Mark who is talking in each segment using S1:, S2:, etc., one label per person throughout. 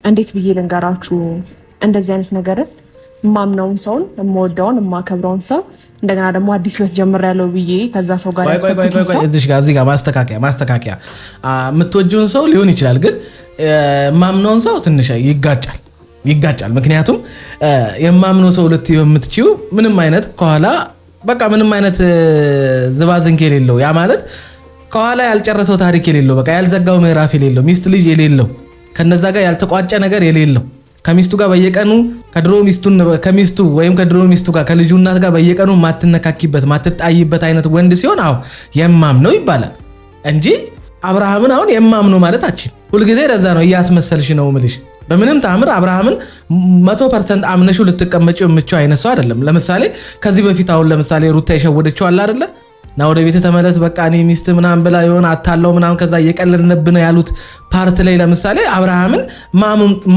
S1: እንዴት ብዬ ልንገራችሁ እንደዚህ አይነት ነገርን ማምነውን ሰውን የምወደውን የማከብረውን ሰው እንደገና ደግሞ አዲስ ህይወት ጀምሬያለሁ ብዬ ከዛ ሰው ጋር
S2: እዚህ ጋር ማስተካከያ የምትወጂውን ሰው ሊሆን ይችላል ግን ማምነውን ሰው ትንሽ ይጋጫል ምክንያቱም የማምነው ሰው ልትዩ የምትችው ምንም አይነት ከኋላ በቃ ምንም አይነት ዝባዝንክ የሌለው ያ ማለት ከኋላ ያልጨረሰው ታሪክ የሌለው በቃ ያልዘጋው ምዕራፍ የሌለው ሚስት ልጅ የሌለው ከነዛ ጋር ያልተቋጨ ነገር የሌለው ከሚስቱ ጋር በየቀኑ ከሚስቱ ወይም ከድሮ ሚስቱ ጋር ከልጁ እናት ጋር በየቀኑ ማትነካኪበት ማትጣይበት አይነት ወንድ ሲሆን አዎ የማምነው ይባላል እንጂ አብርሃምን አሁን የማምነው ማለት አቺ ሁሉ ጊዜ ለዛ ነው ያስመሰልሽ ነው ምልሽ በምንም ታምር አብርሃምን 100% አምነሽው ልትቀመጪው የምትችው አይነት ሰው አይደለም ለምሳሌ ከዚህ በፊት አሁን ለምሳሌ ሩታ የሸወደችው አለ አይደለ ና ወደ ቤት ተመለስ በቃ እኔ ሚስት ምናምን ብላ ይሆን አታለው ምናምን ከዛ እየቀለልንብን ያሉት ፓርት ላይ ለምሳሌ አብርሃምን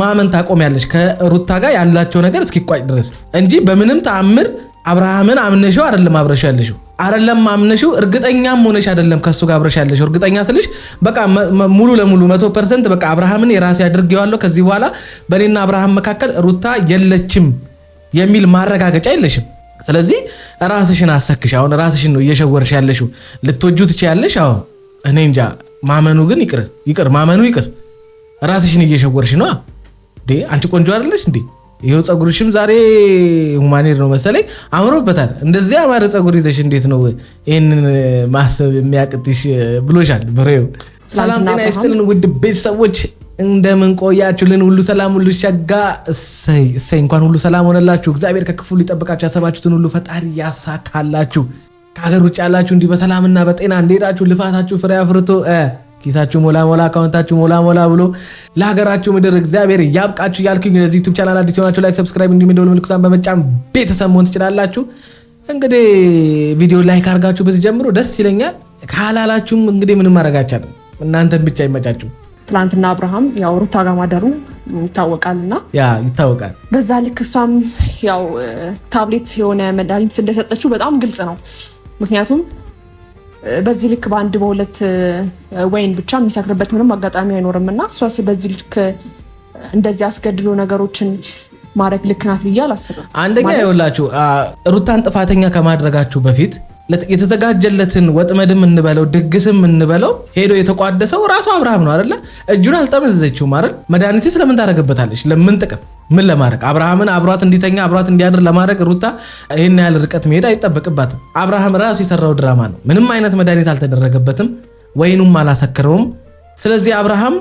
S2: ማመን ታቆሚያለሽ ከሩታ ጋር ያላቸው ነገር እስኪቋጭ ድረስ እንጂ በምንም ተአምር አብርሃምን አምነሽው አይደለም አብረሽ ያለሽው አይደለም አምነሽው እርግጠኛም ሆነሽ አይደለም ከሱ ጋር አብረሽ ያለሽው እርግጠኛ ስልሽ በቃ ሙሉ ለሙሉ 100% በቃ አብርሃምን የራሴ አድርጌዋለሁ ከዚህ በኋላ በኔና አብርሃም መካከል ሩታ የለችም የሚል ማረጋገጫ የለሽም ስለዚህ ራስሽን አሰክሽ አሁን ራስሽን ነው እየሸወርሽ ያለሽው ልትወጁ ትችያለሽ አዎ እኔ እንጃ ማመኑ ግን ይቅር ማመኑ ይቅር ራስሽን እየሸወርሽ ነው አንቺ ቆንጆ አይደለሽ እንዴ ይሄው ጸጉርሽም ዛሬ ሁማኔር ነው መሰለኝ አምሮበታል እንደዚህ አማረ ጸጉር ይዘሽ እንዴት ነው ይሄንን ማሰብ የሚያቅትሽ ብሎሻል ብሬው ሰላም ጤና ይስጥልን ውድ ቤተሰቦች እንደምን ቆያችሁልን ሁሉ ሰላም ሁሉ ሸጋ እሰይ እንኳን ሁሉ ሰላም ሆነላችሁ እግዚአብሔር ከክፉ ሊጠብቃችሁ ያሰባችሁትን ሁሉ ፈጣሪ ያሳካላችሁ ከሀገር ውጭ ያላችሁ እንዲህ በሰላምና በጤና እንደሄዳችሁ ልፋታችሁ ፍሬ አፍርቶ ኪሳችሁ ሞላ አካውንታችሁ ሞላ ብሎ ለሀገራችሁ ምድር እግዚአብሔር ያብቃችሁ ያልኩኝ ለዚህ YouTube ቻናል አዲስ ሆናችሁ ላይክ ሰብስክራይብ እንዲሁም ደወል ምልክቱን በመጫን ቤተሰብ መሆን ትችላላችሁ እንግዲህ ቪዲዮ ላይክ አድርጋችሁ ብትጀምሩ ደስ ይለኛል ካላላችሁም እንግዲህ ምንም ማረጋቻለሁ እናንተን ብቻ ይመጫችሁ
S1: ትላንትና አብርሃም ያው ሩታ ጋር ማደሩ ይታወቃልና
S2: ይታወቃል
S1: በዛ ልክ እሷም ያው ታብሌት የሆነ መድኃኒት እንደሰጠችው በጣም ግልጽ ነው ምክንያቱም በዚህ ልክ በአንድ በሁለት ወይን ብቻ የሚሰክርበት ምንም አጋጣሚ አይኖርምና እሷስ በዚህ ልክ እንደዚህ አስገድሎ ነገሮችን ማረግ ልክ ናት ብዬ አላስብም
S2: አንደኛ ይኸውላችሁ ሩታን ጥፋተኛ ከማድረጋችሁ በፊት የተዘጋጀለትን ወጥመድም እንበለው ድግስም እንበለው ሄዶ የተቋደሰው ራሱ አብርሃም ነው አይደለ እጁን አልጠመዘዘችውም አይደል መድኃኒት ስለምን ታረጋግበታለች ለምን ጥቅም ምን ለማድረግ አብርሃምን አብሯት እንዲተኛ አብሯት እንዲያድር ለማድረግ ሩታ ይሄን ያህል ርቀት መሄድ አይጠበቅባትም አብርሃም ራሱ የሰራው ድራማ ነው ምንም አይነት መድኃኒት አልተደረገበትም ወይኑም አላሰከረውም ስለዚህ አብርሃም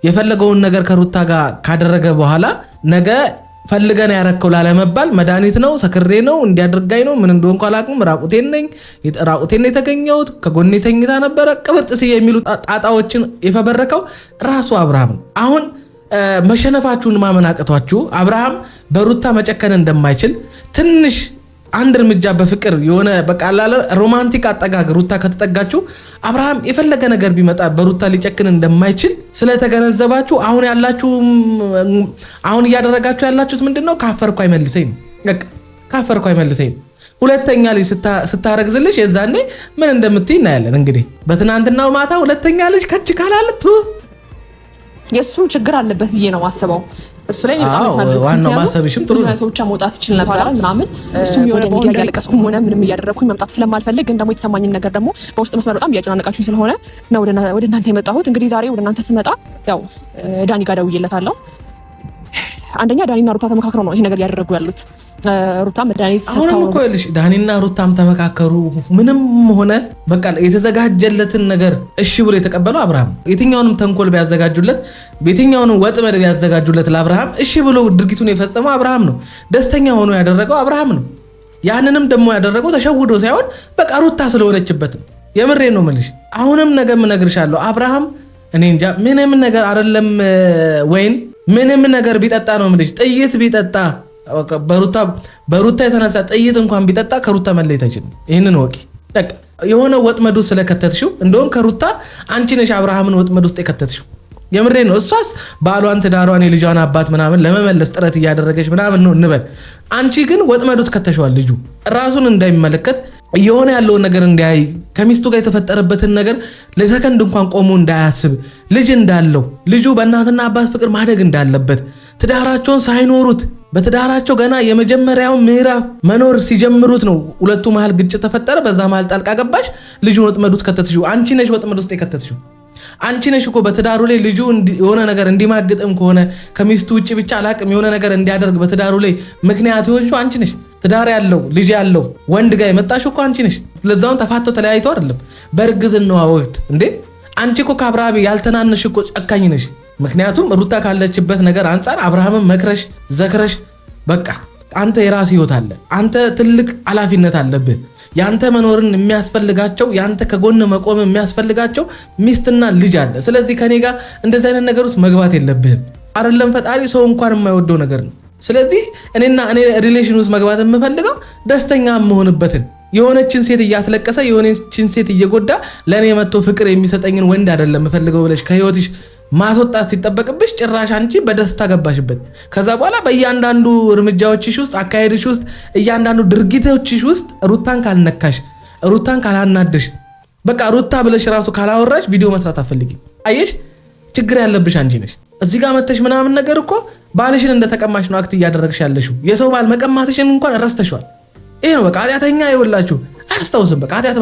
S2: የፈለገውን ነገር ከሩታ ጋር ካደረገ በኋላ ነገ ፈልገን ያረከው ላለመባል መድኃኒት ነው ሰክሬ ነው እንዲያደርጋይ ነው ምን እንደሆንኩ አላቅም ራቁቴን ነኝ የተገኘሁት ከጎኔ ተኝታ ነበረ ቅብርጥስ የሚሉ ጣጣዎችን የፈበረከው ራሱ አብርሃም አሁን መሸነፋችሁን ማመን አቅቷችሁ አብርሃም በሩታ መጨከን እንደማይችል ትንሽ አንድ እርምጃ በፍቅር የሆነ በቃላለ ሮማንቲክ አጠጋግ ሩታ ከተጠጋችሁ አብርሃም የፈለገ ነገር ቢመጣ በሩታ ሊጨክን እንደማይችል ስለተገነዘባችሁ አሁን እያደረጋችሁ ያላችሁት ምንድነው ካፈርኩ አይመልሰኝ ካፈርኩ አይመልሰኝ ሁለተኛ ልጅ ስታረግዝልሽ የዛኔ ምን እንደምትይ እናያለን እንግዲህ በትናንትናው ማታ ሁለተኛ ልጅ ከች ካላለቱ
S1: የሱ ችግር አለበት ብዬ ነው ማሰበው እሱ ላይ
S2: ዋናው ማሰብሽም ጥሩ ነው
S1: ብቻ መውጣት ይችላል ነበር ምናምን እሱም የሆነ ሚዲያ ያለቀስኩ ሆነ ምንም እያደረኩኝ መምጣት ስለማልፈልግ ግን ደግሞ የተሰማኝን ነገር ደግሞ በውስጥ መስመር በጣም እያጨናነቃችሁኝ ስለሆነ ነው ወደ እናንተ የመጣሁት እንግዲህ ዛሬ ወደ እናንተ ስመጣ ያው ዳኒ ጋር ደውዬለታለሁ አንደኛ ዳኒና ሩታ ተመካክረው ነው ይሄ ነገር ያደረጉ ያሉት ሩታ መድኃኒት ሰጥተው
S2: አሁንም እኮ ልሽ ዳኒና ሩታም ተመካከሩ ምንም ሆነ በቃ የተዘጋጀለትን ነገር እሺ ብሎ የተቀበለው አብርሃም የትኛውንም ተንኮል ቢያዘጋጁለት የትኛውንም ወጥመድ ቢያዘጋጁለት ለአብርሃም እሺ ብሎ ድርጊቱን የፈጸመው አብርሃም ነው ደስተኛ ሆኖ ያደረገው አብርሃም ነው ያንንም ደግሞ ያደረገው ተሸውዶ ሳይሆን በቃ ሩታ ስለሆነችበት የምሬ ነው መልሽ አሁንም ነገም ነግርሻለሁ አብርሃም እኔ እንጃ ምንም ነገር አይደለም ወይን ምንም ነገር ቢጠጣ ነው ምልሽ ጥይት ቢጠጣ በሩታ የተነሳ ጥይት እንኳን ቢጠጣ ከሩታ መለየት አይችልም ይሄንን ወቂ በቃ የሆነ ወጥመዱ ስለከተትሽው እንደውም ከሩታ አንቺ ነሽ አብርሃምን ወጥመድ ውስጥ የከተትሽው የምሬ ነው እሷስ ባሏን ትዳሯን የልጇን አባት ምናምን ለመመለስ ጥረት እያደረገች ምናምን ነው እንበል አንቺ ግን ወጥመድ ውስጥ ከተሽዋል ልጁ ራሱን እንዳይመለከት እየሆነ ያለውን ነገር እንዲያይ ከሚስቱ ጋር የተፈጠረበትን ነገር ለሰከንድ እንኳን ቆሞ እንዳያስብ ልጅ እንዳለው ልጁ በእናትና አባት ፍቅር ማደግ እንዳለበት ትዳራቸውን ሳይኖሩት በትዳራቸው ገና የመጀመሪያው ምዕራፍ መኖር ሲጀምሩት ነው ሁለቱ መሃል ግጭት ተፈጠረ። በዛ መሃል ጣልቃ ገባሽ፣ ልጁን ወጥመድ ውስጥ ከተትሽው። አንቺ ነሽ ወጥመድ ውስጥ የከተትሽው። አንቺ ነሽ እኮ በትዳሩ ላይ ልጁ የሆነ ነገር እንዲማግጥም ከሆነ ከሚስቱ ውጪ ብቻ አላቅም የሆነ ነገር እንዲያደርግ በትዳሩ ላይ ምክንያት የሆንሽው አንቺ ነሽ። ትዳር ያለው ልጅ ያለው ወንድ ጋር የመጣሽው እኮ አንቺ ነሽ። ለዛውን ተፋተው ተለያይተው አይደለም በእርግዝናዋ ወቅት እንዴ። አንቺ እኮ ከአብርሃም ያልተናነሽ እኮ ጨካኝ ነሽ። ምክንያቱም ሩታ ካለችበት ነገር አንፃር አብርሃምን መክረሽ ዘክረሽ በቃ አንተ የራስ ህይወት አለ፣ አንተ ትልቅ ኃላፊነት አለብህ። ያንተ መኖርን የሚያስፈልጋቸው ያንተ ከጎን መቆም የሚያስፈልጋቸው ሚስትና ልጅ አለ። ስለዚህ ከኔ ጋር እንደዚህ አይነት ነገር ውስጥ መግባት የለብህም። አይደለም ፈጣሪ ሰው እንኳን የማይወደው ነገር ነው። ስለዚህ እኔ ሪሌሽን ውስጥ መግባት የምፈልገው ደስተኛ የምሆንበትን የሆነችን ሴት እያስለቀሰ የሆነችን ሴት እየጎዳ ለኔ መጥቶ ፍቅር የሚሰጠኝን ወንድ አይደለም የምፈልገው ብለሽ ከህይወትሽ ማስወጣት ሲጠበቅብሽ ጭራሽ አንቺ በደስታ ገባሽበት። ከዛ በኋላ በእያንዳንዱ እርምጃዎችሽ ውስጥ አካሄድሽ ውስጥ እያንዳንዱ ድርጊቶችሽ ውስጥ ሩታን ካልነካሽ ሩታን ካላናደሽ በቃ ሩታ ብለሽ ራሱ ካላወራሽ ቪዲዮ መስራት አትፈልጊም። አየሽ ችግር ያለብሽ አንቺ ነሽ። እዚህ ጋር መተሽ ምናምን ነገር እኮ ባልሽን እንደተቀማሽ ነው አክት እያደረግሽ ያለሽው። የሰው ባል መቀማትሽን እንኳን ረስተሽዋል። ይሄ ነው በቃ ኃጢአተኛ ይወላችሁ አያስታውስም። በቃ ኃጢአት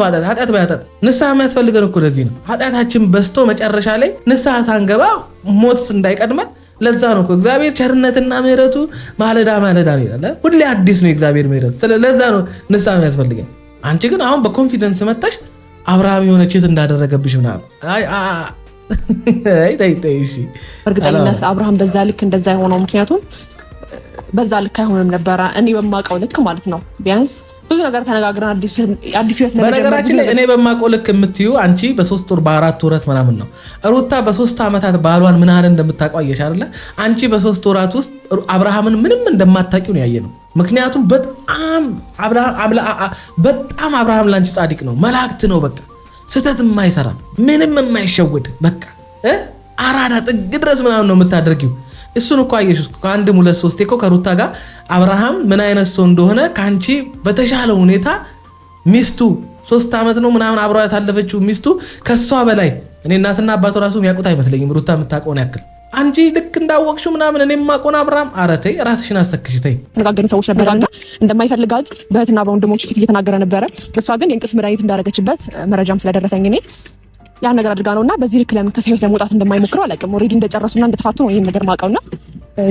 S2: ባያጣት ንስሐ የሚያስፈልገን እኮ ለዚህ ነው። ኃጢአታችን በስቶ መጨረሻ ላይ ንስሐ ሳንገባ ሞት እንዳይቀድመን ለዛ ነው እኮ እግዚአብሔር ቸርነትና ምሕረቱ ማለዳ ነው ይላል። ሁሌ አዲስ ነው እግዚአብሔር ምሕረት። ለዛ ነው ንስሐ የሚያስፈልገን። አንቺ ግን አሁን በኮንፊደንስ መጣሽ አብርሃም የሆነ ቼት እንዳደረገብሽ ምናምን እሺ
S1: እርግጠኝነት አብርሃም በዛ ልክ እንደዛ የሆነው ምክንያቱም በዛ ልክ አይሆንም ነበረ። እኔ በማውቀው ልክ ማለት ነው። ቢያንስ ብዙ ነገር ተነጋግረን አዲስ ህይወት ለመጀመር
S2: በነገራችን ላይ እኔ በማውቀው ልክ የምትዩ አንቺ በ3 ወር በ4 ወራት ምናምን ነው። ሩታ በ3 ዓመታት ባሏን ምን ያህል እንደምታውቀው አየሽ አይደለ? አንቺ በ3 ወራት ውስጥ አብርሃምን ምንም እንደማታውቂው ነው ያየነው። ምክንያቱም በጣም አብርሃም ላንቺ ጻድቅ ነው፣ መላእክት ነው። በቃ ስተት የማይሰራ ምንም የማይሸወድ በቃ አራዳ ጥግ ድረስ ምናምን ነው የምታደርጊው። እሱን እኮ አየሽ ከአንድም 2-3 እኮ ከሩታ ጋር አብርሃም ምን አይነት ሰው እንደሆነ ካንቺ በተሻለ ሁኔታ ሚስቱ 3 ዓመት ነው ምናምን አብራ ያሳለፈችው ሚስቱ ከሷ በላይ እኔ እናትና አባቱ ራሱ የሚያውቁት አይመስለኝም ሩታ የምታውቀውን ያክል። አንቺ ልክ እንዳወቅሽው ምናምን እኔ የማውቀውን አብርሃም ኧረ ተይ ራስሽን አሰክሽ ተይ።
S1: ተነጋገርን ሰዎች ነበርና እንደማይፈልጋት በእህትና በወንድሞች ፊት እየተናገረ ነበረ። እሷ ግን የእንቅልፍ መድኃኒት እንዳደረገችበት መረጃም ስለደረሰኝ እኔ ያን ነገር አድርጋ ነውና በዚህ ልክ ለምን ከህይወት ለመውጣት እንደማይሞክረው አላውቅም። ኦሬዲ እንደጨረሱና እንደተፋቱ ነው ይሄን ነገር ማውቀውና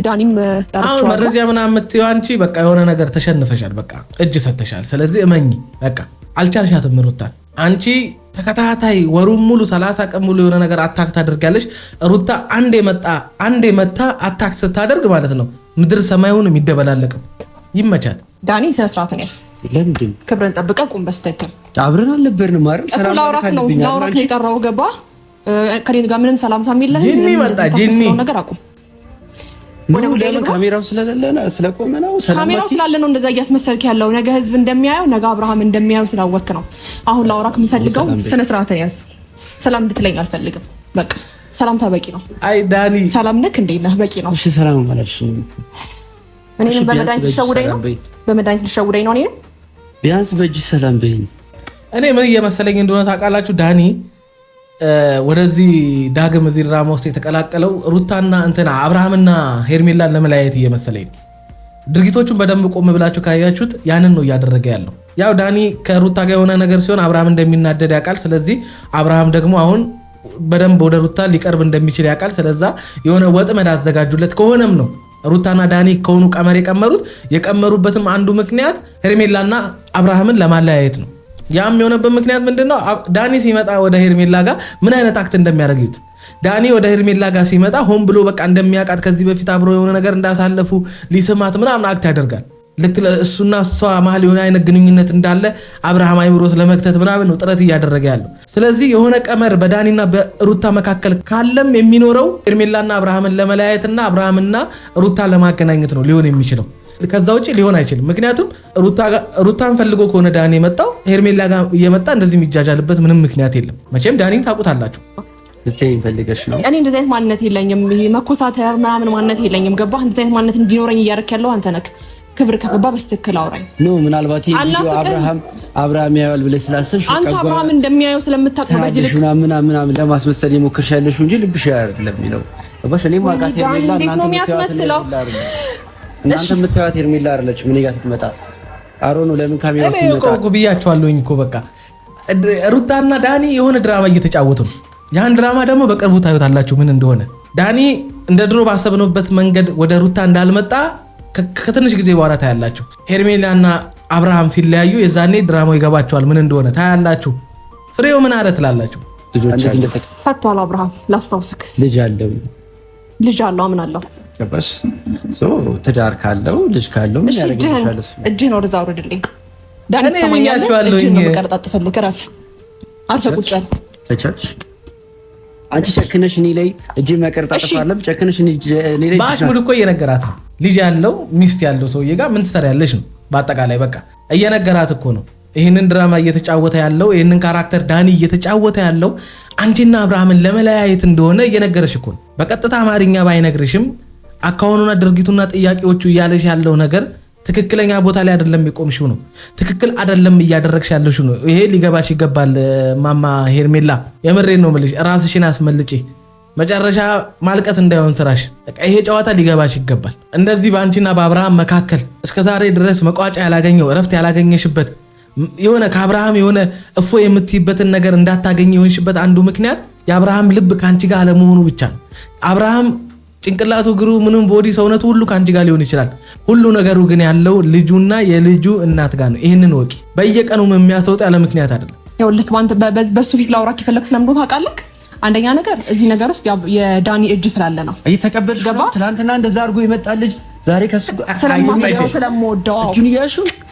S1: ዳኒም
S2: ዳርቻው መረጃ ምናምን የምትይው አንቺ በቃ የሆነ ነገር ተሸንፈሻል፣ በቃ እጅ ሰተሻል። ስለዚህ እመኚ በቃ አልቻልሻትም ሩታን። አንቺ ተከታታይ ወሩን ሙሉ 30 ቀን ሙሉ የሆነ ነገር አታክ ታደርጋለሽ። ሩታ አንዴ መታ አታክ ስታደርግ ማለት ነው ምድር ሰማዩን የሚደበላለቀው። ይመቻት ዳኒ።
S1: ሰስራትን ያስ
S3: ለምንድን
S1: ክብርን ጠብቀህ ቁም በስተክል
S3: አብረን አልነበርንም ማለት ሰላም
S1: ላውራት ነው የጠራው ገባ ከኔ ጋር ምንም ሰላምታ የለም።
S2: ጂኒ መጣ ጂኒ
S1: ነገር አቁም።
S3: ለምን ካሜራው ስለቆመ ነው
S1: ካሜራው ስላለ ነው እንደዛ እያስመሰልክ ያለው። ነገ ህዝብ እንደሚያየው ነገ አብርሃም እንደሚያየው ስላወክ ነው። አሁን ላውራክ የምፈልገው ስነ ስርዓትን ያዝ። ሰላም እንድትለኝ አልፈልግም። በቃ ሰላምታ በቂ ነው።
S2: አይ ዳኒ
S1: ሰላም ነክ እንዴት ነህ? በቂ ነው።
S3: እሺ ሰላም ማለት ነው።
S1: እኔንም በመድኃኒት ልትሸውደኝ ነው? በመድኃኒት ልትሸውደኝ ነው? እኔንም
S3: ቢያንስ በእጅ ሰላም በይኝ።
S2: እኔ ምን እየመሰለኝ እንደሆነ ታውቃላችሁ? ዳኒ ወደዚህ ዳግም እዚህ ድራማ ውስጥ የተቀላቀለው ሩታና እንትና አብርሃምና ሄርሜላን ለመለያየት እየመሰለኝ ነው። ድርጊቶቹን በደንብ ቆም ብላችሁ ካያችሁት ያንን ነው እያደረገ ያለው። ያው ዳኒ ከሩታ ጋር የሆነ ነገር ሲሆን አብርሃም እንደሚናደድ ያውቃል። ስለዚህ አብርሃም ደግሞ አሁን በደንብ ወደ ሩታ ሊቀርብ እንደሚችል ያውቃል። ስለዛ የሆነ ወጥመድ አዘጋጁለት። ከሆነም ነው ሩታና ዳኒ ከሆኑ ቀመር የቀመሩበትም አንዱ ምክንያት ሄርሜላና አብርሃምን ለማለያየት ነው። ያም የሆነበት ምክንያት ምንድነው? ዳኒ ሲመጣ ወደ ሄርሜላ ጋር ምን አይነት አክት እንደሚያደርጉት ዳኒ ወደ ሄርሜላ ጋር ሲመጣ ሆን ብሎ በቃ እንደሚያውቃት ከዚህ በፊት አብሮ የሆነ ነገር እንዳሳለፉ ሊስማት ምናምን አክት ያደርጋል። ልክ እሱና እሷ መሀል የሆነ አይነት ግንኙነት እንዳለ አብርሃም አይምሮ ስለመክተት ምናምን ነው ጥረት እያደረገ ያለው። ስለዚህ የሆነ ቀመር በዳኒና በሩታ መካከል ካለም የሚኖረው ሄርሜላና አብርሃምን ለመለያየትና አብርሃምና ሩታ ለማገናኘት ነው ሊሆን የሚችለው። ከዛ ውጪ ሊሆን አይችልም። ምክንያቱም ሩታን ፈልጎ ከሆነ ዳኒ የመጣው ሄርሜላ ጋር እየመጣ እንደዚህ የሚጃጃልበት ምንም ምክንያት የለም። መቼም ዳኒን ታውቁታላችሁ።
S3: ልትይኝ ፈልገሽ ነው?
S1: እኔ እንደዚህ አይነት ማንነት የለኝም። ይሄ መኮሳተር ምናምን ማንነት የለኝም። ገባህ? እንደዚህ አይነት ማንነት እንዲኖረኝ እያደረክ ያለው አንተ ነህ። ክብር ከገባ በስትክክል አውራኝ
S3: ነው። ምናልባት ይሄ አብርሃም ያያል ብለህ ስላሰብሽ
S1: አንተ አብርሃም እንደሚያየው ስለምታውቅ በዚህ ልክ
S3: ምናምን ለማስመሰል የሞከርሽ ያለሽ እንጂ ልብሽ አይደለም የሚለው ባሽ እኔ ማቃት ሄርሜላ እናንተ የሚያስመስለው እናንተ የምታዩት ሄርሜላ አይደለች። ምን ጋር ስትመጣ አሮን ለምን ካሜራው ሲመጣ
S2: እኮ ብያቸዋለሁኝ እኮ በቃ ሩታና ዳኒ የሆነ ድራማ እየተጫወቱ ነው። ያን ድራማ ደግሞ በቅርቡ ታዩታላችሁ ምን እንደሆነ። ዳኒ እንደ ድሮ ባሰብነበት መንገድ ወደ ሩታ እንዳልመጣ ከትንሽ ጊዜ በኋላ ታያላችሁ። ሄርሜላና አብርሃም ሲለያዩ የዛኔ ድራማው ይገባቸዋል ምን እንደሆነ ታያላችሁ። ፍሬው ምን አለ ትላላችሁ?
S1: ፈቷል አብርሃም ላስታውስክ፣
S3: ልጅ አለው ምን አለው
S2: ገባሽ?
S3: ትዳር ካለው ልጅ ካለው ምን ያደርግልሻል?
S1: እጅህን ወደዛ አውርድልኝ ዳኒ ሰማኛለህ። እጅህን ነው መቀርጣት ትፈልግ ረፍ አርፈ ቁጭ በል ተቻች።
S3: አንቺ ጨክነሽ እኔ ላይ እጅ መቀርጣት አለብ ጨክነሽ እኔ ላይ
S2: ባሽ ሙድ እኮ እየነገራት ነው። ልጅ ያለው ሚስት ያለው ሰውዬ ጋር ምን ትሰሪያለሽ ነው በአጠቃላይ በቃ እየነገራት እኮ ነው። ይሄንን ድራማ እየተጫወተ ያለው ይሄንን ካራክተር ዳኒ እየተጫወተ ያለው አንቺና አብርሃምን ለመለያየት እንደሆነ እየነገረሽ እኮ ነው። በቀጥታ አማርኛ ባይነግርሽም አካውኑና ድርጊቱና ጥያቄዎቹ እያለሽ ያለው ነገር ትክክለኛ ቦታ ላይ አይደለም የቆምሽው ነው። ትክክል አይደለም እያደረግሽ ያለሽው ነው። ይሄ ሊገባሽ ይገባል ማማ ሄርሜላ፣ የምሬን ነው የምልሽ። ራስሽን አስመልጪ። መጨረሻ ማልቀስ እንዳይሆን ስራሽ። ይሄ ጨዋታ ሊገባሽ ይገባል። እንደዚህ በአንቺና በአብርሃም መካከል እስከዛሬ ድረስ መቋጫ ያላገኘው እረፍት ያላገኘሽበት የሆነ ከአብርሃም የሆነ እፎ የምትይበትን ነገር እንዳታገኝ የሆንሽበት አንዱ ምክንያት የአብርሃም ልብ ካንቺ ጋር አለመሆኑ ብቻ ነው። አብርሃም ጭንቅላቱ፣ እግሩ፣ ምንም ቦዲ ሰውነቱ ሁሉ ካንቺ ጋር ሊሆን ይችላል። ሁሉ ነገሩ ግን ያለው ልጁና የልጁ እናት ጋር ነው። ይሄንን ወቂ። በየቀኑ የሚያስወጣ ያለ ምክንያት አይደለም።
S1: ይኸውልህ ባንተ በሱ ፊት ላውራክ የፈለኩት ለምን ታውቃለህ? አንደኛ ነገር እዚህ ነገር ውስጥ የዳኒ እጅ ስላለ ነው።
S3: እየተቀበልሽ ገባ። ትናንትና እንደዛ አድርጎ ይመጣ ልጅ ዛሬ ከሱ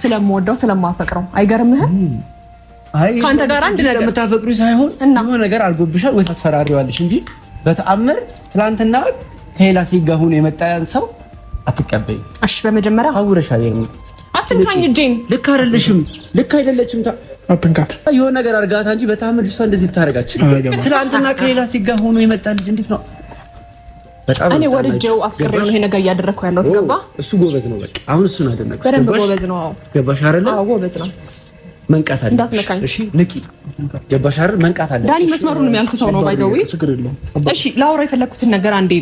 S1: ስለምወደው ስለማፈቅረው አይገርምህም? ከአንተ ጋር አንድ ነገር
S3: የምታፈቅሩ ሳይሆን የሆነ ነገር አድርጎብሻል ወይ ታስፈራሪዋለሽ እንጂ በተአምር ትናንትና ከሌላ ሴት ጋር ሆኖ የመጣያን ሰው አትቀበይ።
S1: እሺ በመጀመሪያ
S3: አውረሻል።
S1: አትንካኝ እጄን።
S3: ልክ አይደለሽም፣ ልክ አይደለችም። አትንካት። የሆነ ነገር አድርጋታ እንጂ በተአምር እሷ እንደዚህ ልታረጋች። ትናንትና ከሌላ ሴት ጋር ሆኖ የመጣ ልጅ እንዴት ነው? በጣም
S1: እኔ ወድጄው አፍቅሬው ነው ይሄ ነገር እያደረኩ ያለው። ገባ?
S3: እሱ ጎበዝ ነው። በቃ አሁን እሱ ነው አይደለም?
S1: በደንብ ጎበዝ ነው። አዎ
S3: ገባሽ አይደለ?
S1: አዎ ጎበዝ ነው።
S3: መንቃት አለ።
S1: እንዳትነካኝ
S3: እሺ። ንቂ። ገባሽ አይደል? መንቃት አለ።
S1: ዳኒ መስመሩን የሚያልፍ ሰው ነው ባይዘው። እሺ ላውራ የፈለኩትን ነገር አንዴ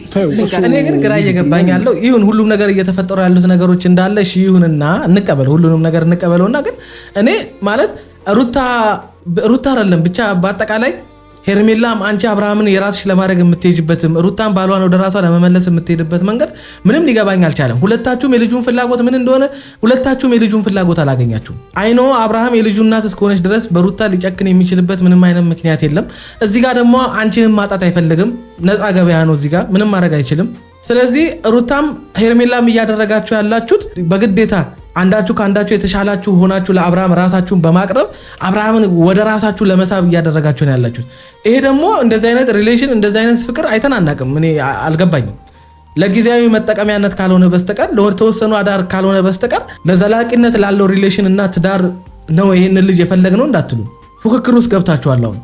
S2: እኔ ግን ግራ እየገባኝ ያለው ይሁን ሁሉም ነገር እየተፈጠሩ ያሉት ነገሮች እንዳለ እሺ ይሁንና እንቀበል፣ ሁሉንም ነገር እንቀበለውና ግን እኔ ማለት ሩታ አይደለም ብቻ በአጠቃላይ ሄርሜላም አንቺ አብርሃምን የራስሽ ለማድረግ የምትሄጅበትም ሩታን ባሏን ወደ ራሷ ለመመለስ የምትሄድበት መንገድ ምንም ሊገባኝ አልቻለም። ሁለታችሁም የልጁን ፍላጎት ምን እንደሆነ ሁለታችሁም የልጁን ፍላጎት አላገኛችሁም። አይኖ አብርሃም የልጁ እናት እስከሆነች ድረስ በሩታ ሊጨክን የሚችልበት ምንም አይነት ምክንያት የለም። እዚህ ጋር ደግሞ አንቺንም ማጣት አይፈልግም። ነፃ ገበያ ነው። እዚህ ጋር ምንም ማድረግ አይችልም። ስለዚህ ሩታም ሄርሜላም እያደረጋችሁ ያላችሁት በግዴታ አንዳችሁ ከአንዳችሁ የተሻላችሁ ሆናችሁ ለአብርሃም ራሳችሁን በማቅረብ አብርሃምን ወደ ራሳችሁ ለመሳብ እያደረጋችሁ ነው ያላችሁት። ይሄ ደግሞ እንደዚህ አይነት ሪሌሽን እንደዚህ አይነት ፍቅር አይተናናቅም። እኔ አልገባኝም። ለጊዜያዊ መጠቀሚያነት ካልሆነ በስተቀር ለተወሰኑ አዳር ካልሆነ በስተቀር ለዘላቂነት ላለው ሪሌሽን እና ትዳር ነው ይሄን ልጅ የፈለግነው እንዳትሉ። ፉክክር ውስጥ ገብታችኋል። አሁን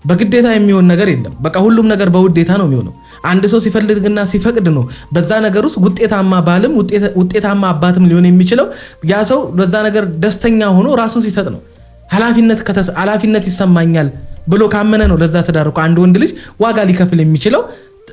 S2: በግዴታ የሚሆን ነገር የለም። በቃ ሁሉም ነገር በውዴታ ነው የሚሆነው። አንድ ሰው ሲፈልግና ሲፈቅድ ነው በዛ ነገር ውስጥ ውጤታማ ባልም ውጤታማ አባትም ሊሆን የሚችለው። ያ ሰው በዛ ነገር ደስተኛ ሆኖ ራሱን ሲሰጥ ነው። ኃላፊነት ይሰማኛል ብሎ ካመነ ነው ለዛ ትዳር እኮ አንድ ወንድ ልጅ ዋጋ ሊከፍል የሚችለው።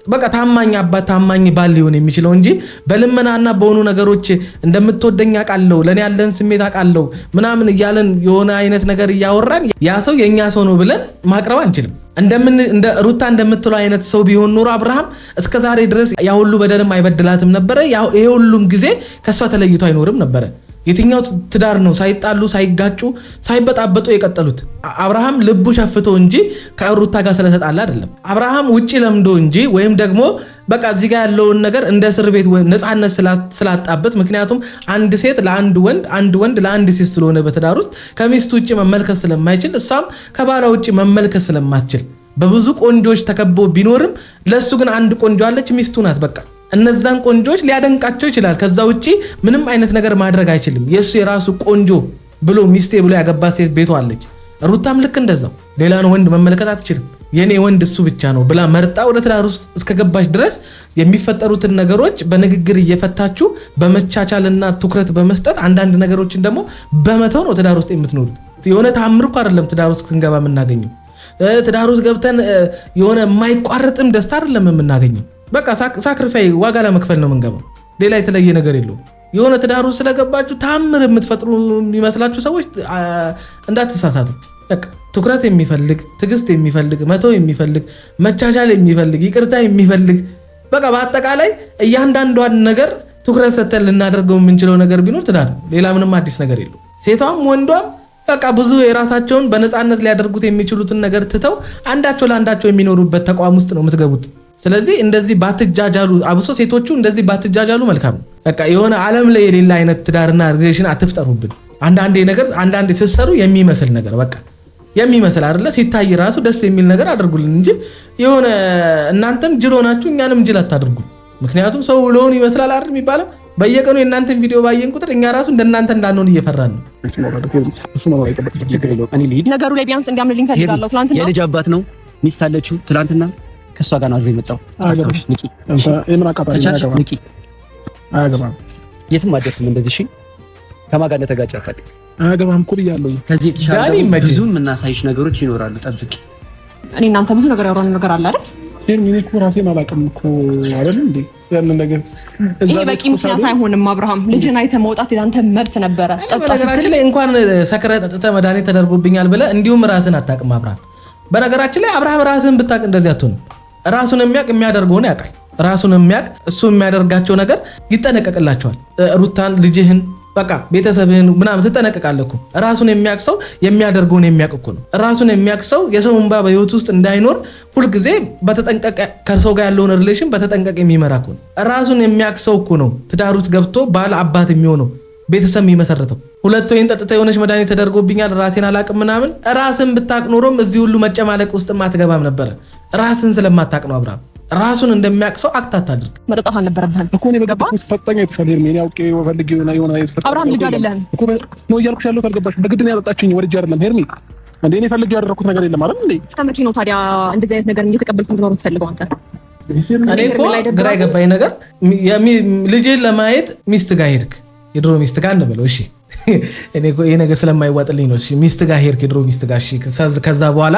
S2: በቃ ታማኝ አባት ታማኝ ባል ሊሆን የሚችለው እንጂ በልመናና በሆኑ ነገሮች እንደምትወደኝ አውቃለሁ ለኔ ያለን ስሜት አውቃለሁ ምናምን እያለን የሆነ አይነት ነገር እያወራን ያ ሰው የኛ ሰው ነው ብለን ማቅረብ አንችልም። እንደ ሩታ እንደምትለው አይነት ሰው ቢሆን ኖሮ አብርሃም እስከዛሬ ድረስ ያ ሁሉ በደልም አይበድላትም ነበረ። ይሄ ሁሉም ጊዜ ከሷ ተለይቶ አይኖርም ነበረ። የትኛው ትዳር ነው ሳይጣሉ ሳይጋጩ ሳይበጣበጡ የቀጠሉት? አብርሃም ልቡ ሸፍቶ እንጂ ከሩታ ጋር ስለተጣላ አይደለም። አብርሃም ውጪ ለምዶ እንጂ ወይም ደግሞ በቃ እዚህ ጋር ያለውን ነገር እንደ እስር ቤት ወይ ነፃነት ስላጣበት። ምክንያቱም አንድ ሴት ለአንድ ወንድ፣ አንድ ወንድ ለአንድ ሴት ስለሆነ በትዳር ውስጥ ከሚስቱ ውጪ መመልከት ስለማይችል እሷም ከባሏ ውጪ መመልከት ስለማትችል በብዙ ቆንጆች ተከቦ ቢኖርም ለሱ ግን አንድ ቆንጆ አለች፣ ሚስቱ ናት። በቃ እነዛን ቆንጆች ሊያደንቃቸው ይችላል። ከዛ ውጪ ምንም አይነት ነገር ማድረግ አይችልም። የሱ የራሱ ቆንጆ ብሎ ሚስቴ ብሎ ያገባ ሴት ቤቷ አለች። ሩታም ልክ እንደዛው ሌላን ወንድ መመልከት አትችልም። የኔ ወንድ እሱ ብቻ ነው ብላ መርጣ ወደ ትዳር ውስጥ እስከገባች ድረስ የሚፈጠሩትን ነገሮች በንግግር እየፈታችሁ በመቻቻልና ትኩረት በመስጠት አንዳንድ ነገሮችን ደግሞ በመተው ነው ትዳር ውስጥ የምትኖሩት። የሆነ ተአምር እኮ አይደለም ትዳር ውስጥ ስንገባ የምናገኘው። ትዳር ውስጥ ገብተን የሆነ የማይቋረጥም ደስታ አይደለም የምናገኘው። በቃ ሳክሪፋይ ዋጋ ለመክፈል ነው የምንገባው። ሌላ የተለየ ነገር የለውም። የሆነ ትዳር ውስጥ ስለገባችሁ ተአምር የምትፈጥሩ የሚመስላችሁ ሰዎች እንዳትሳሳቱ። በቃ ትኩረት የሚፈልግ ትዕግስት የሚፈልግ መተው የሚፈልግ መቻቻል የሚፈልግ ይቅርታ የሚፈልግ በቃ በአጠቃላይ እያንዳንዷን ነገር ትኩረት ሰጥተን ልናደርገው የምንችለው ነገር ቢኖር ትዳር ነው። ሌላ ምንም አዲስ ነገር የለውም። ሴቷም ወንዷም በቃ ብዙ የራሳቸውን በነፃነት ሊያደርጉት የሚችሉትን ነገር ትተው አንዳቸው ለአንዳቸው የሚኖሩበት ተቋም ውስጥ ነው የምትገቡት። ስለዚህ እንደዚህ ባትጃጃሉ፣ አብሶ ሴቶቹ እንደዚህ ባትጃጃሉ መልካም ነው። በቃ የሆነ ዓለም ላይ የሌላ አይነት ትዳርና ሪሌሽን አትፍጠሩብን። አንዳንዴ ስትሰሩ የሚመስል ነገር በቃ የሚመስል አይደለ ሲታይ ራሱ ደስ የሚል ነገር አድርጉልን እንጂ የሆነ እናንተም ጅል ሆናችሁ እኛንም ጅል አታድርጉ። ምክንያቱም ሰው ለሆነ ይመስላል አይደል የሚባለው። በየቀኑ የእናንተን ቪዲዮ ባየን ቁጥር እኛ ራሱ እንደናንተ እንዳንሆን እየፈራን ነው።
S1: ነገሩ ላይ ቢያንስ እንዲያምልኝ ፈልጋለሁ። ትናንትና
S3: የልጅ አባት ነው፣ ሚስት አለችው። ትናንትና ከሷ ጋር ነው የመጣው። አስተውሽ ንቂ የትም አደርስም እንደዚህ። እሺ ከማን ጋር እንደተጋጨ አታውቅም።
S4: አገባም እኮ ብያለሁ።
S3: ከዚህ የተሻለ ብዙ የምናሳይሽ ነገሮች ይኖራሉ። ጠብቂ።
S1: እኔ እናንተ ብዙ ነገር ያወራን ነገር አለ አይደል?
S4: ምን እኮ ራሴን አላውቅም እኮ አይደል እንዴ? ያንን ነገር
S1: ይሄ በቂ ምክንያት አይሆንም። አብርሃም ልጅን አይተህ መውጣት ያንተ መብት ነበረ። ጠጣ ስትል
S2: እንኳን ሰክረ ጠጥተህ መድኃኒት ተደርጎብኛል ብለህ እንዲሁም ራስን አታውቅም አብርሃም። በነገራችን ላይ አብርሃም ራስን ብታውቅ እንደዚህ አትሆንም። ራሱን የሚያውቅ የሚያደርገውን ያውቃል። ራሱን የሚያውቅ እሱ የሚያደርጋቸው ነገር ይጠነቀቅላቸዋል። ሩታን ልጅህን በቃ ቤተሰብህን ምናምን ትጠነቀቃለህ እኮ። ራሱን የሚያውቅ ሰው የሚያደርገውን የሚያውቅ እኮ ነው። ራሱን የሚያውቅ ሰው የሰው እንባ በህይወት ውስጥ እንዳይኖር ሁልጊዜ በተጠንቀቅ ከሰው ጋር ያለውን ሪሌሽን በተጠንቀቅ የሚመራ እኮ ነው። ራሱን የሚያውቅ ሰው እኮ ነው ትዳር ውስጥ ገብቶ ባል አባት የሚሆነው ቤተሰብ የሚመሰረተው። ሁለት ወይን ጠጥታ የሆነች መድኃኒት ተደርጎብኛል ራሴን አላውቅም ምናምን። ራስን ብታውቅ ኖሮም እዚህ ሁሉ መጨማለቅ ውስጥም አትገባም ነበረ። ራስን ስለማታውቅ ነው አብርሃም። ራሱን እንደሚያውቅ ሰው አክት አታድርግ።
S1: መጠጣት አልነበረብህም
S4: እኮ ነው። በገባ ፈጣኝ አይተሻል ሄርሜ። እኔ አውቄ ወፈልግ የሆነ
S1: አብርሃም ልጅ አይደለም
S4: እኮ ነው እያልኩሽ ያለው። ካልገባሽ በግድ ነው ያጠጣችኝ። ወልጅ አይደለም ሄርሜ። እንዴ እኔ ፈልጌ ያደረኩት ነገር የለም አይደል እንዴ?
S1: እስከ መቼ ነው ታዲያ እንደዚህ አይነት ነገር እየተቀበልኩ ነው የምትፈልገው አንተ?
S2: እኔ እኮ ግራ የገባኝ ነገር ልጅን ለማየት ሚስት ጋር ሄድክ፣ የድሮ ሚስት ጋር እንበለው እሺ። እኔ እኮ ይሄ ነገር ስለማይዋጥልኝ ነው። እሺ ሚስት ጋር ሄድክ፣ የድሮ ሚስት ጋር እሺ። ከዛ በኋላ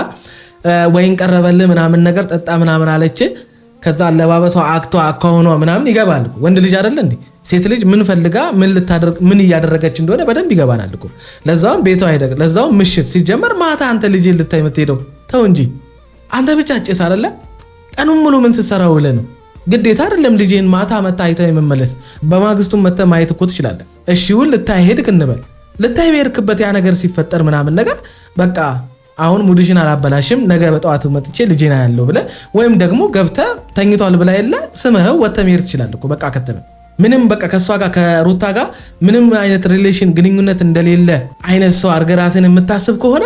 S2: ወይን ቀረበልህ ምናምን ነገር ጠጣ ምናምን አለች። ከዛ አለባበሷ አኳኋኗ ምናምን ይገባል እኮ። ወንድ ልጅ አይደለ እንዴ? ሴት ልጅ ምን ፈልጋ ምን ልታደርግ ምን እያደረገች እንደሆነ በደንብ ይገባናል እኮ። ለዛውም ቤቷ አይደግ፣ ለዛውም ምሽት ሲጀመር ማታ አንተ ልጅን ልታይ የምትሄደው ተው እንጂ። አንተ ብቻ ጭስ አይደለ? ቀኑን ሙሉ ምን ስትሰራ ውለህ ነው? ግዴታ አይደለም ልጅን ማታ መታ አይተህ የመመለስ። በማግስቱም መተህ ማየት እኮ ትችላለህ። እሺ ውል ልታይ ሄድክ እንበል። ልታይ በሄድክበት ያ ነገር ሲፈጠር ምናምን ነገር በቃ አሁን ሙድሽን አላበላሽም ነገ በጠዋቱ መጥቼ ልጄና ያለው ብለህ ወይም ደግሞ ገብተህ ተኝቷል ብላ የለ ስምህው ወጥተህ መሄድ ትችላለህ እኮ። በቃ ከተመ ምንም በቃ ከሷ ጋር ከሩታ ጋር ምንም አይነት ሪሌሽን ግንኙነት እንደሌለ አይነት ሰው አድርገህ ራስን የምታስብ ከሆነ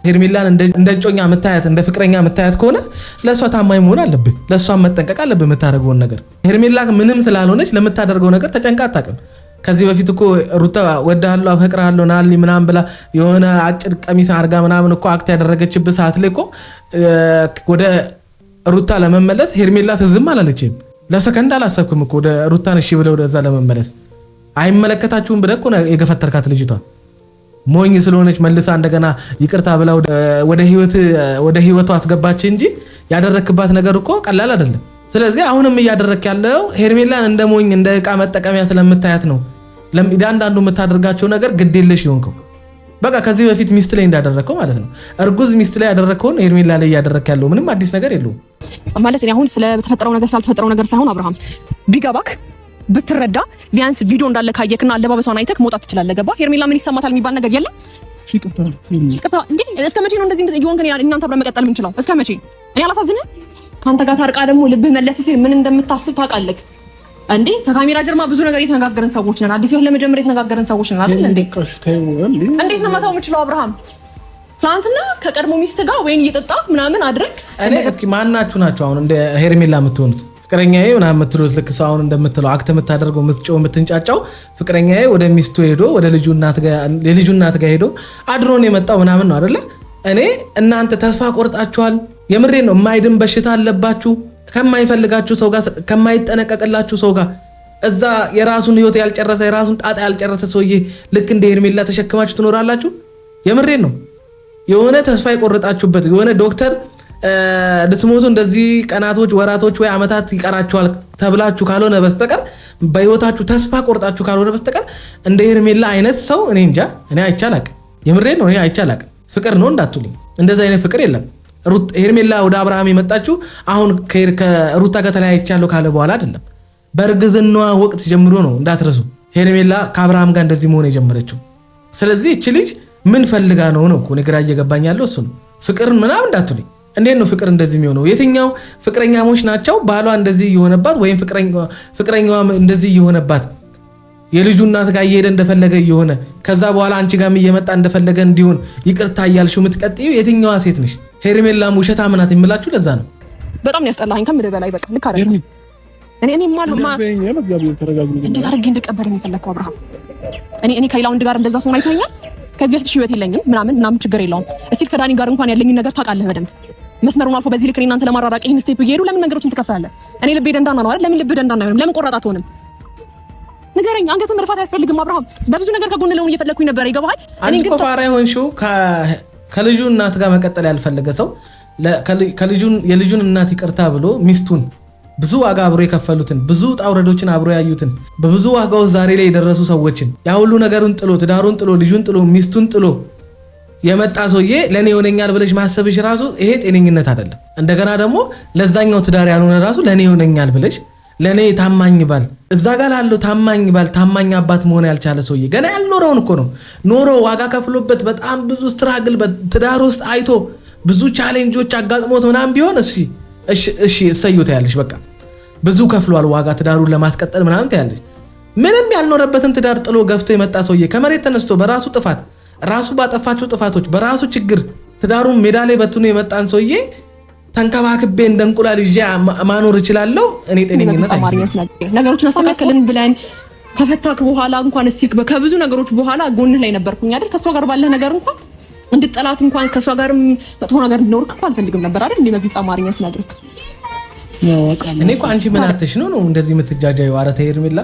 S2: ሄርሜላን እንደ እጮኛ የምታያት እንደ ፍቅረኛ የምታያት ከሆነ ለሷ ታማኝ መሆን አለብህ። ለሷ መጠንቀቅ አለብህ የምታደርገውን ነገር። ሄርሜላ ምንም ስላልሆነች ለምታደርገው ነገር ተጨንቃ አታውቅም። ከዚህ በፊት እኮ ሩታ ወዳለሁ አፈቅራለሁ ናሊ ምናምን ብላ የሆነ አጭር ቀሚስ አርጋ ምናምን እኮ አክት ያደረገችበት ሰዓት ላይ እኮ ወደ ሩታ ለመመለስ ሄርሜላ ትዝም አላለችም። ለሰከንድ አላሰብኩም እኮ ወደ ሩታን እሺ ብለው ወደዛ ለመመለስ። አይመለከታችሁም ብለህ እኮ የገፈተርካት ልጅቷ ሞኝ ስለሆነች መልሳ እንደገና ይቅርታ ብላ ወደ ህይወቷ አስገባች እንጂ ያደረክባት ነገር እኮ ቀላል አይደለም። ስለዚህ አሁንም እያደረክ ያለው ሄርሜላን እንደ ሞኝ እንደ ዕቃ መጠቀሚያ ስለምታያት ነው። ለምዳንዳንዱ የምታደርጋቸው ነገር ግዴለሽ ይሆንከው። በቃ ከዚህ በፊት ሚስት ላይ እንዳደረከው ማለት ነው። እርጉዝ ሚስት ላይ ያደረከውን ሄርሜላ ላይ እያደረክ ያለው ምንም አዲስ ነገር የለውም
S1: ማለት ነው። አሁን ስለተፈጠረው ነገር ስላልተፈጠረው ነገር ሳይሆን አብርሃም ቢገባክ ብትረዳ ቢያንስ ቪዲዮ እንዳለ ካየክና አለባበሷን አይተክ መውጣት ትችላለህ። ገባ? ሄርሜላ ምን ይሰማታል የሚባል ነገር የለም። እስከ መቼ ነው እንደዚህ እየሆንክ እናንተ አብረን መቀጠል የምንችለው? እስከ መቼ? እኔ አላሳዝንም? ካንተ ጋር ታርቃ ደግሞ ልብህ መለስ ሲል ምን እንደምታስብ ታውቃለህ እንዴ? ከካሜራ ጀርማ ብዙ ነገር የተነጋገረን ሰዎች ነን። አዲስ ይሁን ለመጀመር የተነጋገረን ሰዎች ነን አይደል እንዴ? እንዴት ነው መታው የምችለው አብርሃም? ትናንትና ከቀድሞ ሚስት ጋር ወይን እየጠጣ ምናምን አድርግ።
S2: እስኪ ማናችሁ ናችሁ አሁን እንደ ሄርሜላ የምትሆኑት? ፍቅረኛዬ ምናምን የምትሉት ልክ ሰው አሁን እንደምትለው አክት የምታደርገው የምትጮህ የምትንጫጫው ፍቅረኛዬ ወደ ሚስቱ ሄዶ ወደ ልጁ እናት ጋር ሄዶ አድሮን የመጣው ምናምን ነው አይደለ? እኔ እናንተ ተስፋ ቆርጣችኋል። የምሬን ነው። የማይድን በሽታ አለባችሁ ከማይፈልጋችሁ ሰው ጋር ከማይጠነቀቅላችሁ ሰው ጋር እዛ የራሱን ህይወት ያልጨረሰ የራሱን ጣጣ ያልጨረሰ ሰውዬ ልክ እንደ ሄርሜላ ተሸክማችሁ ትኖራላችሁ። የምሬን ነው። የሆነ ተስፋ የቆረጣችሁበት የሆነ ዶክተር ልትሞቱ እንደዚህ ቀናቶች ወራቶች ወይ አመታት ይቀራችኋል ተብላችሁ ካልሆነ በስተቀር በህይወታችሁ ተስፋ ቆርጣችሁ ካልሆነ በስተቀር እንደ ሄርሜላ አይነት ሰው እኔ እንጃ እኔ አይቻላቅ። የምሬን ነው። እኔ አይቻላቅ። ፍቅር ነው እንዳትሉኝ፣ እንደዚህ አይነት ፍቅር የለም። ሄርሜላ ወደ አብርሃም የመጣችው አሁን ከሩታ ጋር ተለያይቻለሁ ካለ በኋላ አይደለም። በእርግዝናዋ ወቅት ጀምሮ ነው እንዳትረሱ ሄርሜላ ከአብርሃም ጋር እንደዚህ መሆን የጀመረችው። ስለዚህ እቺ ልጅ ምን ፈልጋ ነው እኮ ግራ እየገባኝ ያለው እሱ ነው። ፍቅርን ምናምን እንዳትሉኝ። እንዴት ነው ፍቅር እንደዚህ የሚሆነው? የትኛው ፍቅረኛሞች ናቸው ባሏ እንደዚህ እየሆነባት ወይም ፍቅረኛዋ እንደዚህ እየሆነባት የልጁ እናት ጋር እየሄደ እንደፈለገ እየሆነ ከዛ በኋላ አንቺ ጋርም እየመጣ እንደፈለገ እንዲሆን ይቅርታ እያልሽው የምትቀጥዩ የትኛዋ ሴት ነሽ? ሄርሜላም ውሸታ ምናት የምላችሁ ለዛ ነው።
S1: በጣም ያስጠላኝ ከምልህ በላይ በቃ ልክ አይደለም። እኔ እንዴት አድርጌ እንደቀበለኝ የፈለግከው አብርሃም? እኔ ከሌላ ወንድ ጋር እንደዛ ሰው አይተኛል። ከዚህ በፊት ህይወት የለኝም ምናምን ችግር የለውም። እስቲ ከዳኒ ጋር እንኳን ያለኝን ነገር ታውቃለህ በደንብ። መስመሩን አልፎ በዚህ ልክ እኔ እናንተ ለማራራቅ ይሄን ስቴፕ እየሄዱ ለምን መንገዶችን ትከፍታለህ? እኔ ልቤ ደንዳና ነው አይደል? ለምን ልብ ደንዳና አይሆንም? ለምን ቆራጣ አትሆንም? ንገረኝ። አንገቱን መርፋት አያስፈልግም አብርሃም። በብዙ ነገር ከጎን ለሆን እየፈለግኩኝ ነበር። ይገባሃል?
S2: እኔ ግን ኮፋራ ሆንሽው ከልጁ እናት ጋር መቀጠል ያልፈለገ ሰው የልጁን እናት ይቅርታ ብሎ ሚስቱን ብዙ ዋጋ አብሮ የከፈሉትን ብዙ ጣውረዶችን አብሮ ያዩትን በብዙ ዋጋው ዛሬ ላይ የደረሱ ሰዎችን ያ ሁሉ ነገሩን ጥሎ ትዳሩን ጥሎ ልጁን ጥሎ ሚስቱን ጥሎ የመጣ ሰውዬ ለኔ ይሆነኛል ብለሽ ማሰብሽ ራሱ ይሄ ጤነኝነት አይደለም። እንደገና ደግሞ ለዛኛው ትዳር ያልሆነ ራሱ ለኔ ይሆነኛል ብለሽ ለኔ ታማኝ ባል እዛ ጋር ላለው ታማኝ ባል ታማኝ አባት መሆን ያልቻለ ሰውዬ ገና ያልኖረውን እኮ ነው ኖሮ ዋጋ ከፍሎበት በጣም ብዙ ስትራግል በትዳር ውስጥ አይቶ ብዙ ቻሌንጆች አጋጥሞት ምናምን ቢሆን እሺ እሰዩት ያለሽ በቃ ብዙ ከፍሏል ዋጋ ትዳሩን ለማስቀጠል ምናምን ታያለሽ። ምንም ያልኖረበትን ትዳር ጥሎ ገፍቶ የመጣ ሰውዬ ከመሬት ተነስቶ በራሱ ጥፋት ራሱ ባጠፋቸው ጥፋቶች በራሱ ችግር ትዳሩን ሜዳ ላይ በትኖ የመጣን ሰውዬ ተንከባክቤ እንደ እንቁላል ይዤ ማኖር እችላለሁ እኔ ጤነኝነት አይመስልም።
S1: ነገሮችን አስተካክለን ብለን ከፈታክ በኋላ እንኳን እስቲ ከብዙ ነገሮች በኋላ ጎንህ ላይ ነበርኩኝ አይደል? ከሷ ጋር ባለ ነገር እንኳን እንድጠላት እንኳን ከሷ ጋርም መጥፎ ነገር እንድኖርክ እንኳን አልፈልግም ነበር አይደል? በግልጽ አማርኛ ስነግርህ
S2: እኔ እኮ አንቺ ምን አትሽ ነው እንደዚህ የምትጃጃዩ? ኧረ ተይ ሄርሜላ፣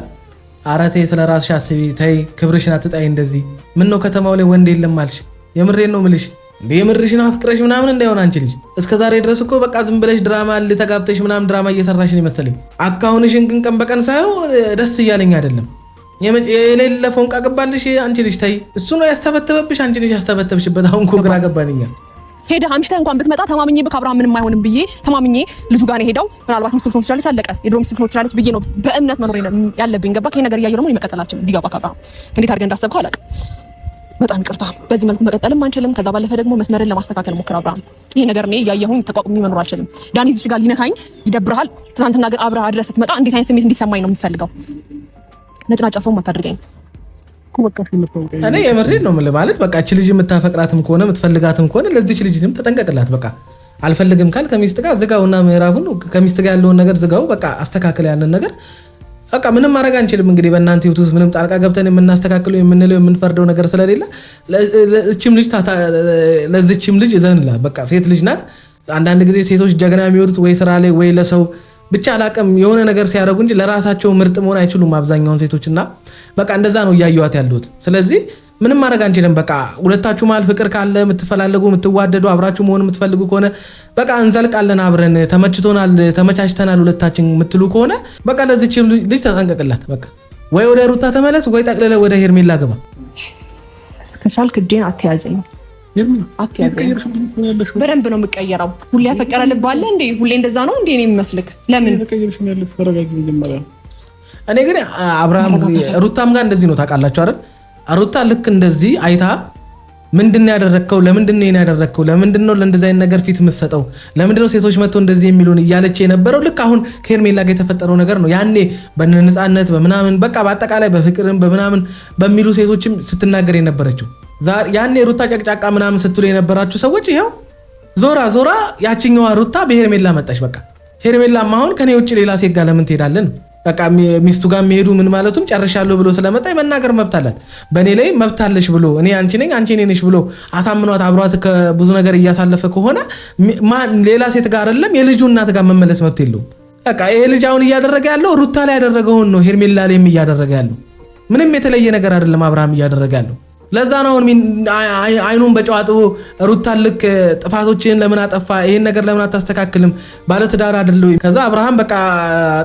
S2: ኧረ ተይ ስለራስሽ አስቢ። ተይ ክብርሽን አትጣይ እንደዚህ። ምን ነው ከተማው ላይ ወንድ የለም አልሽ? የምሬን ነው የምልሽ። እንደ የምርሽን አፍቅረሽ ምናምን እንዳይሆን አንቺ ልጅ እስከዛሬ ድረስ እኮ በቃ ዝም ብለሽ ድራማ ልተጋብተሽ ምናምን ድራማ እየሰራሽ ነው መሰለኝ። አካውንሽን ግን ቀን በቀን ሳይው ደስ እያለኝ አይደለም። የሌለ ፎንቃ ገባልሽ አንቺ ልጅ። ተይ እሱ ነው ያስተበተበብሽ፣ አንቺ ልጅ ያስተበተብሽበት። አሁን እኮ ግራ ገባንኛ። ሄደህ አምሽተህ እንኳን ብትመጣ ተማምኜ በአብርሃም ምንም አይሆንም ብዬ ተማምኜ ልጁ ጋር ነው ሄደው ምናልባት ሚስቱ ልትሆን ትችላለች፣ አለቀ። የድሮ ሚስቱ ልትሆን ትችላለች ብዬ ነው በእምነት መኖር ያለብኝ። ገባህ? ይሄ ነገር እያየሁ ደግሞ ይመቀጠላችን ቢገባ ከአብርሃም እንዴት አድርገህ እንዳሰብከው አላውቅም። በጣም ይቅርታ። በዚህ መልኩ መቀጠልም አንችልም። ከዛ ባለፈ ደግሞ መስመርን ለማስተካከል ሞክር አብርሃም። ይሄ ነገር እኔ እያየሁኝ ተቋቁሜ መኖር አልችልም። ዳኒ እዚህ ጋር ሊነካኝ ይደብርሃል። ትናንትና ግን አብርሃም ድረስ ስትመጣ እንዴት አይነት ስሜት እንዲሰማኝ ነው የምትፈልገው? ነጭናጫ ሰውም አታድርገኝ። እኔ የምሬን ነው የምልህ። ማለት በቃ እቺ ልጅ የምታፈቅራትም ከሆነ የምትፈልጋትም ከሆነ ለዚች ልጅም ተጠንቀቅላት። በቃ አልፈልግም ካል ከሚስት ጋር ዝጋውና ምዕራፉን ከሚስት ጋር ያለውን ነገር ዝጋው። በቃ አስተካክል ያንን ነገር። በቃ ምንም ማድረግ አንችልም። እንግዲህ በእናንተ ህይወት ውስጥ ምንም ጣልቃ ገብተን የምናስተካክለው የምንለው የምንፈርደው ነገር ስለሌለ ለዚችም ልጅ እዘንላት። በቃ ሴት ልጅ ናት። አንዳንድ ጊዜ ሴቶች ጀግና የሚወዱት ወይ ስራ ላይ ወይ ለሰው ብቻ አላቅም የሆነ ነገር ሲያደርጉ እንጂ ለራሳቸው ምርጥ መሆን አይችሉም አብዛኛውን ሴቶችና በቃ እንደዛ ነው እያየዋት ያሉት። ስለዚህ ምንም ማድረግ አንችልም። በቃ ሁለታችሁ መሀል ፍቅር ካለ የምትፈላለጉ የምትዋደዱ አብራችሁ መሆን የምትፈልጉ ከሆነ በቃ እንዘልቃለን አብረን ተመችቶናል ተመቻችተናል ሁለታችን የምትሉ ከሆነ በቃ ለዚች ልጅ ተጠንቀቅላት። በቃ ወይ ወደ ሩታ ተመለስ ወይ ጠቅልለ ወደ ሄርሜላ ገባ።
S1: ከቻልክ እጄን አትያዘኝ በደንብ ነው የምቀየረው። ሁሌ ያፈቀረ ልብ አለ እንዴ? ሁሌ እንደዛ ነው እንዴ? እኔ የሚመስልክ ለምን?
S2: እኔ ግን አብርሃም ሩታም ጋር እንደዚህ ነው ታውቃላችሁ አይደል? ሩታ ልክ እንደዚህ አይታ ምንድነው ያደረከው? ለምንድነው ያደረከው? ለምንድነው ለእንደዚህ አይነት ነገር ፊት የምትሰጠው? ለምንድነው ሴቶች መጥተው እንደዚህ የሚሉን እያለች የነበረው ልክ አሁን ከሄርሜላ ጋር የተፈጠረው ነገር ነው። ያኔ በነፃነት በምናምን በቃ በአጠቃላይ በፍቅርም በምናምን በሚሉ ሴቶችም ስትናገር የነበረችው ያኔ ሩታ ጨቅጫቃ ምናምን ስትሉ የነበራችሁ ሰዎች ይሄው ዞራ ያቺኛዋ ሩታ በሄርሜላ መጣች። በቃ ሄርሜላማ አሁን ከኔ ውጭ ሌላ ሴት ጋር ለምን ትሄዳለን? በቃ ሚስቱ ጋር የሚሄዱ ምን ማለቱም ጨርሻለሁ ብሎ ስለመጣ የመናገር መብት አላት። በእኔ ላይ መብት አለሽ ብሎ እኔ አንቺ ነኝ አንቺ እኔ ነሽ ብሎ አሳምኗት አብሯት ከብዙ ነገር እያሳለፈ ከሆነ ሌላ ሴት ጋር አይደለም የልጁ እናት ጋር መመለስ መብት የለውም። በቃ ይሄ ልጅ አሁን እያደረገ ያለው ሩታ ላይ ያደረገውን ነው ሄርሜላ ላይም እያደረገ ያለው። ምንም የተለየ ነገር አይደለም አብርሃም እያደረገ ያለው። ለዛ ነው አሁን አይኑን በጨዋጥቦ ሩታን ልክ ጥፋቶችን ለምን አጠፋ ይሄን ነገር ለምን አታስተካክልም ባለትዳር አይደለም። ከዛ አብርሃም በቃ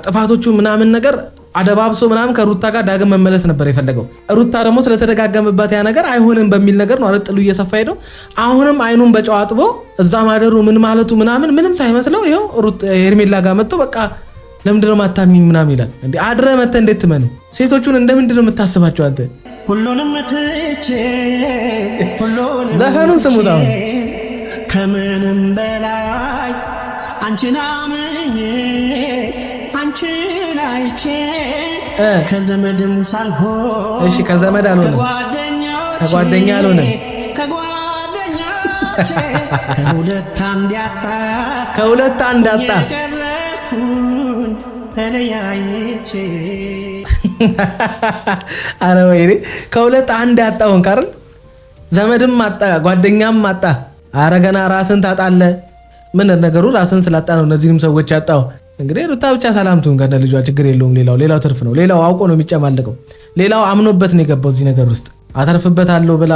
S2: ጥፋቶቹ ምናምን ነገር አደባብሶ ምናምን ከሩታ ጋር ዳግም መመለስ ነበር የፈለገው። ሩታ ደግሞ ስለተደጋገመባት ያ ነገር አይሆንም በሚል ነገር ነው አረጥሉ እየሰፋ ሄደው። አሁንም አይኑን በጨዋጥቦ እዛ ማደሩ ምን ማለቱ ምንም ሳይመስለው ይሄው ሄርሜላ ጋር መጥቶ በቃ ለምንድነው ማታሚኝ ምናምን ይላል። እንዴ አድረ መተ እንዴት ትመን ሴቶቹን እንደምንድነው የምታስባቸው አንተ?
S5: ሁሉንም ትቼ
S2: ዘፈኑን ስሙት። አሁን
S5: ከምንም በላይ አንቺን አምኜ አንቺን አይቼ ከዘመድም ሳልሆን
S2: እሺ ከዘመድ አልሆነም ከጓደኛ አልሆነም ከሁለት አንድ አጣ አረ ወይኔ ከሁለት አንድ አጣውን ካርል ዘመድም አጣ ጓደኛም አጣ። አረ ገና ራስን ታጣለ። ምን ነገሩ ራስን ስላጣ ነው እነዚህንም ሰዎች ያጣው። እንግዲህ ሩታ ብቻ ሰላምቱን ከነ ልጇ ችግር የለውም። ሌላው ትርፍ ነው። ሌላው አውቆ ነው የሚጨማለቀው። ሌላው አምኖበት ነው የገባው እዚህ ነገር ውስጥ። አተርፍበታለሁ ብላ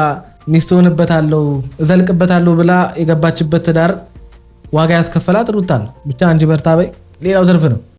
S2: ሚስት ሆንበታለሁ እዘልቅበታለሁ ብላ የገባችበት ትዳር ዋጋ ያስከፈላት ሩታ ነው። ብቻ አንቺ በርታ በይ። ሌላው ትርፍ ነው።